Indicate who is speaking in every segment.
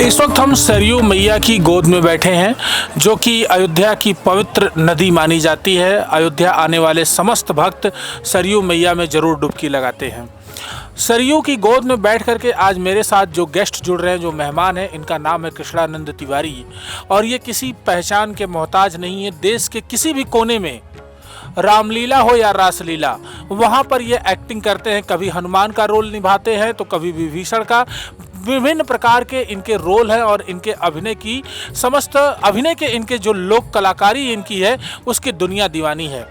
Speaker 1: इस वक्त हम सरयू मैया की गोद में बैठे हैं, जो कि अयोध्या की पवित्र नदी मानी जाती है। अयोध्या आने वाले समस्त भक्त सरयू मैया में ज़रूर डुबकी लगाते हैं। सरयू की गोद में बैठ करके आज मेरे साथ जो गेस्ट जुड़ रहे हैं, जो मेहमान हैं, इनका नाम है कृष्णानंद तिवारी। और ये किसी पहचान के मोहताज नहीं है। देश के किसी भी कोने में रामलीला हो या रासलीला, वहाँ पर ये एक्टिंग करते हैं। कभी हनुमान का रोल निभाते हैं तो कभी विभीषण का। विभिन्न प्रकार के इनके रोल हैं और इनके अभिनय की समस्त अभिनय के इनके जो लोक कलाकारी इनकी है, उसकी दुनिया दीवानी है।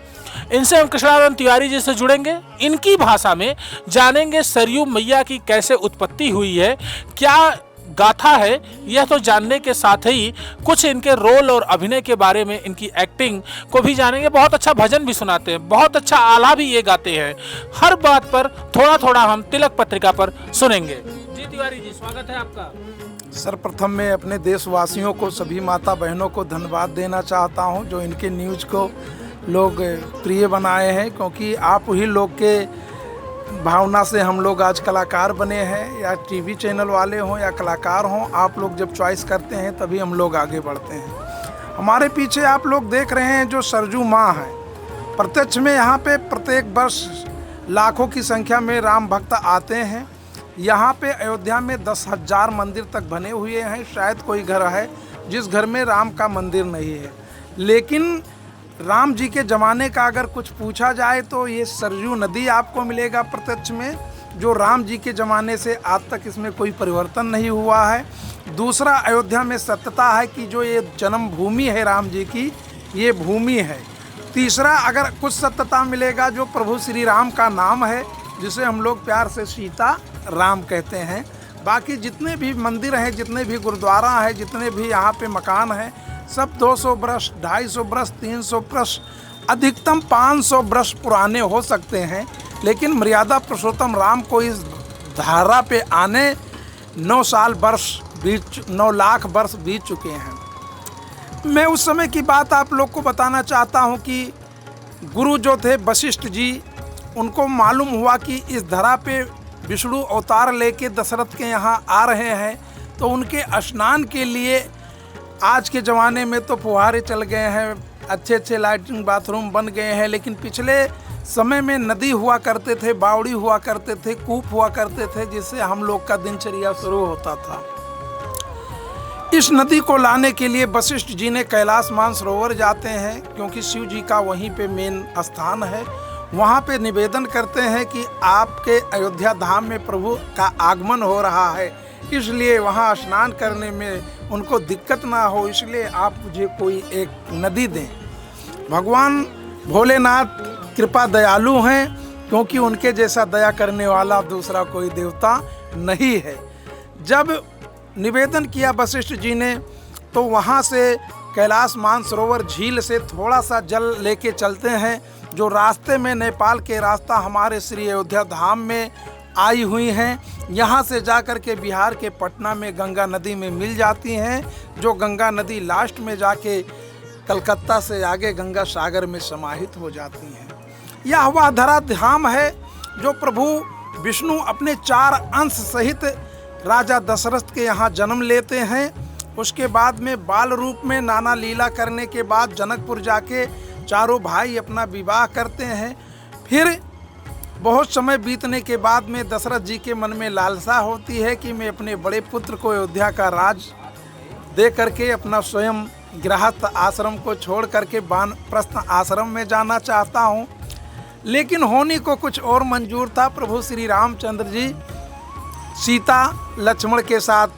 Speaker 1: इनसे हम कृष्णानंद तिवारी जी से जुड़ेंगे, इनकी भाषा में जानेंगे सरयू मैया की कैसे उत्पत्ति हुई है, क्या गाथा है, यह तो जानने के साथ ही कुछ इनके रोल और अभिनय के बारे में, इनकी एक्टिंग को भी जानेंगे। बहुत अच्छा भजन भी सुनाते हैं, बहुत अच्छा आला भी ये गाते हैं। हर बात पर थोड़ा थोड़ा हम तिलक पत्रिका पर सुनेंगे। जी तिवारी जी, स्वागत है आपका।
Speaker 2: सर्वप्रथम मैं अपने देशवासियों को, सभी माता बहनों को धन्यवाद देना चाहता हूं, जो इनके न्यूज़ को लोग प्रिय बनाए हैं, क्योंकि आप ही लोग के भावना से हम लोग आज कलाकार बने हैं। या टीवी चैनल वाले हों या कलाकार हों, आप लोग जब चॉइस करते हैं तभी हम लोग आगे बढ़ते हैं। हमारे पीछे आप लोग देख रहे हैं जो सरयू माँ है, प्रत्यक्ष में यहाँ पे प्रत्येक वर्ष लाखों की संख्या में राम भक्त आते हैं। यहाँ पे अयोध्या में 10,000 मंदिर तक बने हुए हैं। शायद कोई घर है जिस घर में राम का मंदिर नहीं है। लेकिन राम जी के ज़माने का अगर कुछ पूछा जाए तो ये सरयू नदी आपको मिलेगा प्रत्यक्ष में, जो राम जी के ज़माने से आज तक इसमें कोई परिवर्तन नहीं हुआ है। दूसरा, अयोध्या में सत्यता है कि जो ये जन्म भूमि है राम जी की, ये भूमि है। तीसरा, अगर कुछ सत्यता मिलेगा, जो प्रभु श्री राम का नाम है, जिसे हम लोग प्यार से सीता राम कहते हैं। बाकी जितने भी मंदिर हैं, जितने भी गुरुद्वारा हैं, जितने भी यहाँ पे मकान हैं, सब 200 वर्ष, 250 वर्ष, 300 वर्ष, अधिकतम 500 वर्ष पुराने हो सकते हैं। लेकिन मर्यादा पुरुषोत्तम राम को इस धारा पे आने 9 लाख वर्ष बीत चुके हैं। मैं उस समय की बात आप लोग को बताना चाहता हूँ कि गुरु जो थे वशिष्ठ जी, उनको मालूम हुआ कि इस धरा पे विष्णु अवतार लेके दशरथ के यहाँ आ रहे हैं, तो उनके स्नान के लिए आज के ज़माने में तो फुहारे चल गए हैं, अच्छे अच्छे लैट्रिन बाथरूम बन गए हैं। लेकिन पिछले समय में नदी हुआ करते थे, बावड़ी हुआ करते थे, कूप हुआ करते थे, जिससे हम लोग का दिनचर्या शुरू होता था। इस नदी को लाने के लिए वशिष्ठ जी ने कैलाश मानसरोवर जाते हैं, क्योंकि शिव जी का वहीं पे मेन स्थान है। वहाँ पे निवेदन करते हैं कि आपके अयोध्या धाम में प्रभु का आगमन हो रहा है, इसलिए वहाँ स्नान करने में उनको दिक्कत ना हो, इसलिए आप मुझे कोई एक नदी दें। भगवान भोलेनाथ कृपा दयालु हैं, क्योंकि उनके जैसा दया करने वाला दूसरा कोई देवता नहीं है। जब निवेदन किया वशिष्ठ जी ने, तो वहाँ से कैलाश मानसरोवर झील से थोड़ा सा जल लेके चलते हैं, जो रास्ते में नेपाल के रास्ता हमारे श्री अयोध्या धाम में आई हुई हैं। यहाँ से जाकर के बिहार के पटना में गंगा नदी में मिल जाती हैं, जो गंगा नदी लास्ट में जाके कलकत्ता से आगे गंगा सागर में समाहित हो जाती हैं। यह वह धरा धाम है जो प्रभु विष्णु अपने 4 अंश सहित राजा दशरथ के यहाँ जन्म लेते हैं। उसके बाद में बाल रूप में नाना लीला करने के बाद जनकपुर जाके चारों भाई अपना विवाह करते हैं। फिर बहुत समय बीतने के बाद में दशरथ जी के मन में लालसा होती है कि मैं अपने बड़े पुत्र को अयोध्या का राज दे करके अपना स्वयं गृहस्थ आश्रम को छोड़ करके वानप्रस्थ आश्रम में जाना चाहता हूँ। लेकिन होने को कुछ और मंजूर था। प्रभु श्री रामचंद्र जी सीता लक्ष्मण के साथ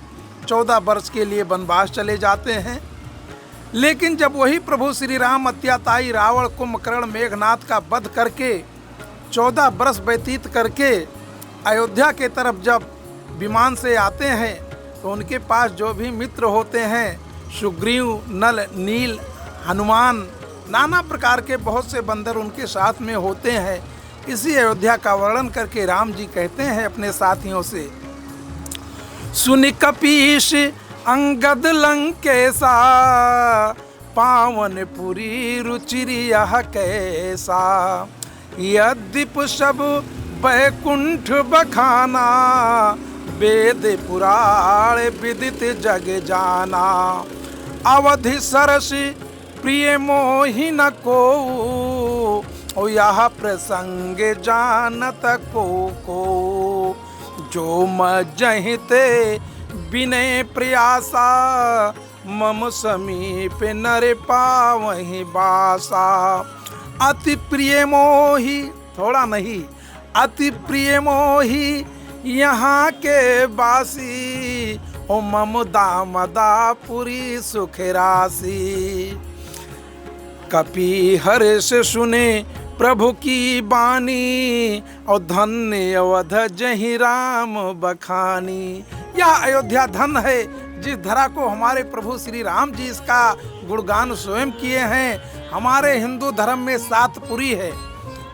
Speaker 2: 14 वर्ष के लिए वनवास चले जाते हैं। लेकिन जब वही प्रभु श्री राम अत्याताई रावण कुंभकर्ण मेघनाथ का वध करके 14 वर्ष व्यतीत करके अयोध्या के तरफ जब विमान से आते हैं, तो उनके पास जो भी मित्र होते हैं, सुग्रीव, नल, नील, हनुमान, नाना प्रकार के बहुत से बंदर उनके साथ में होते हैं। इसी अयोध्या का वर्णन करके राम जी कहते हैं अपने साथियों से, सुनि कपीश अंगद लंकेसा, पावन पुरी रुचिर यह कैसा, यद्यप सब बैकुंठ बखाना, वेद पुराण विदित जग जाना। अवधि सरस प्रिय मोहि न को, ओ यह प्रसंग जानत को। जो मजहिते विनय प्रयासा, मम समीप नर पावहि बासा। अति प्रिय मोहि, थोड़ा नहीं, अति प्रिय मोहि यहाँ के बासी, ओ मम दामदापुरी सुख राशि। कपि हर्ष सुने प्रभु की बानी, और धन्य अवध जहि राम बखानी। यह अयोध्या धन है जिस धरा को हमारे प्रभु श्री राम जी इसका गुणगान स्वयं किए हैं। हमारे हिंदू धर्म में 7 पुरी है,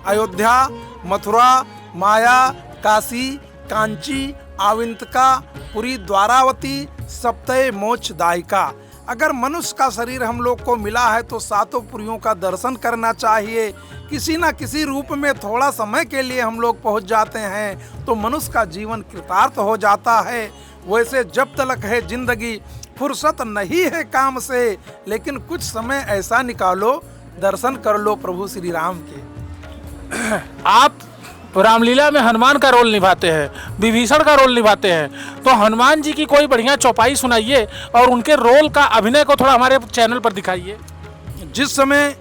Speaker 2: अयोध्या, मथुरा, माया, काशी, कांची, आविंतिका, पुरी, द्वारावती, सप्तय मोक्षदायिका। अगर मनुष्य का शरीर हम लोग को मिला है तो 7 पुरियों का दर्शन करना चाहिए। किसी न किसी रूप में थोड़ा समय के लिए हम लोग पहुंच जाते हैं तो मनुष्य का जीवन कृतार्थ हो जाता है। वैसे जब तक है जिंदगी, फुर्सत नहीं है काम से, लेकिन कुछ समय ऐसा निकालो, दर्शन कर लो प्रभु श्री राम के।
Speaker 1: आप रामलीला में हनुमान का रोल निभाते हैं, विभीषण का रोल निभाते हैं, तो हनुमान जी की कोई बढ़िया चौपाई सुनाइए और उनके रोल का अभिनय को थोड़ा हमारे चैनल पर दिखाइए।
Speaker 2: जिस समय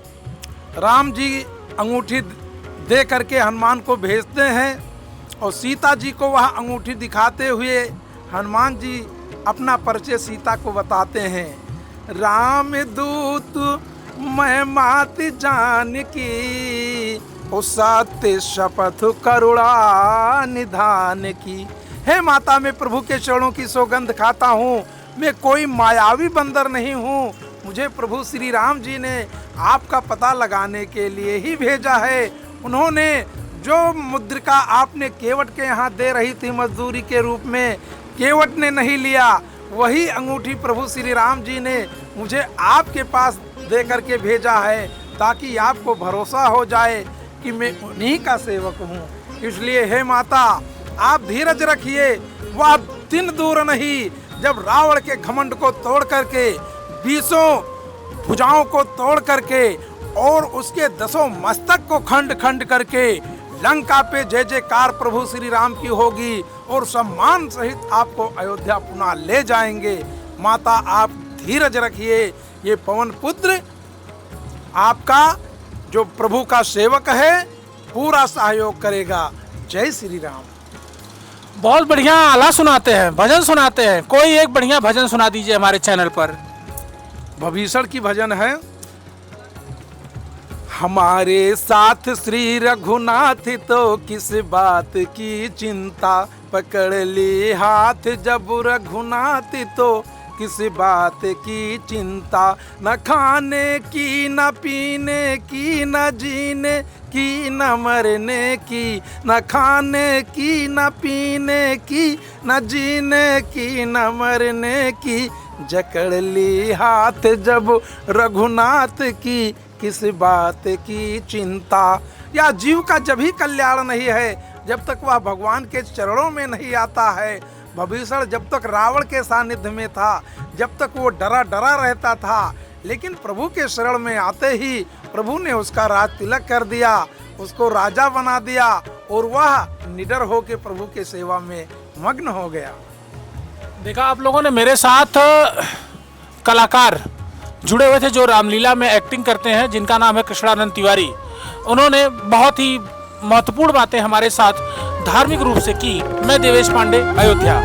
Speaker 2: राम जी अंगूठी दे करके हनुमान को भेजते हैं और सीता जी को वह अंगूठी दिखाते हुए हनुमान जी अपना परिचय सीता को बताते हैं। राम दूत मैं मात जानकी, उस सत्य शपथ करुणा निधान की। हे माता, मैं प्रभु के चरणों की सौगंध खाता हूँ, मैं कोई मायावी बंदर नहीं हूँ। मुझे प्रभु श्री राम जी ने आपका पता लगाने के लिए ही भेजा है। उन्होंने जो मुद्रिका आपने केवट के यहाँ दे रही थी मजदूरी के रूप में, केवट ने नहीं लिया, वही अंगूठी प्रभु श्री राम जी ने मुझे आपके पास दे करके भेजा है, ताकि आपको भरोसा हो जाए कि मैं उन्हीं का सेवक हूँ। इसलिए हे माता, आप धीरज रखिए। वह दिन दूर नहीं जब रावण के घमंड को तोड़ करके, 20 भुजाओं को तोड़ करके और उसके 10 मस्तक को खंड खंड करके लंका पे जय जयकार प्रभु श्री राम की होगी और सम्मान सहित आपको अयोध्या पुनः ले जाएंगे। माता, आप धीरज रखिए। ये पवन पुत्र आपका जो प्रभु का सेवक है पूरा सहयोग करेगा। जय श्री राम।
Speaker 1: बहुत बढ़िया आला सुनाते हैं, भजन सुनाते हैं। कोई एक बढ़िया भजन सुना दीजिए हमारे चैनल पर।
Speaker 2: विभीषण की भजन है। हमारे साथ श्री रघुनाथ तो किस बात की चिंता, पकड़ ली हाथ जब रघुनाथ तो किस बात की चिंता। न खाने की, न पीने की, न जीने की, न मरने की। न खाने की, न पीने की, न जीने की, न मरने की। जकड़ ली हाथ जब रघुनाथ की, किस बात की चिंता। या जीव का जब ही कल्याण नहीं है जब तक वह भगवान के चरणों में नहीं आता है। विभीषण जब तक रावण के सानिध्य में था, जब तक वो डरा डरा रहता था, लेकिन प्रभु के शरण में आते ही प्रभु ने उसका राज तिलक कर दिया, उसको राजा बना दिया और वह निडर होकर प्रभु के सेवा में मग्न हो गया।
Speaker 1: देखा आप लोगों ने, मेरे साथ कलाकार जुड़े हुए थे जो रामलीला में एक्टिंग करते हैं, जिनका नाम है कृष्णानंद तिवारी। उन्होंने बहुत ही महत्वपूर्ण बातें हमारे साथ धार्मिक रूप से की। मैं देवेश पांडे, अयोध्या।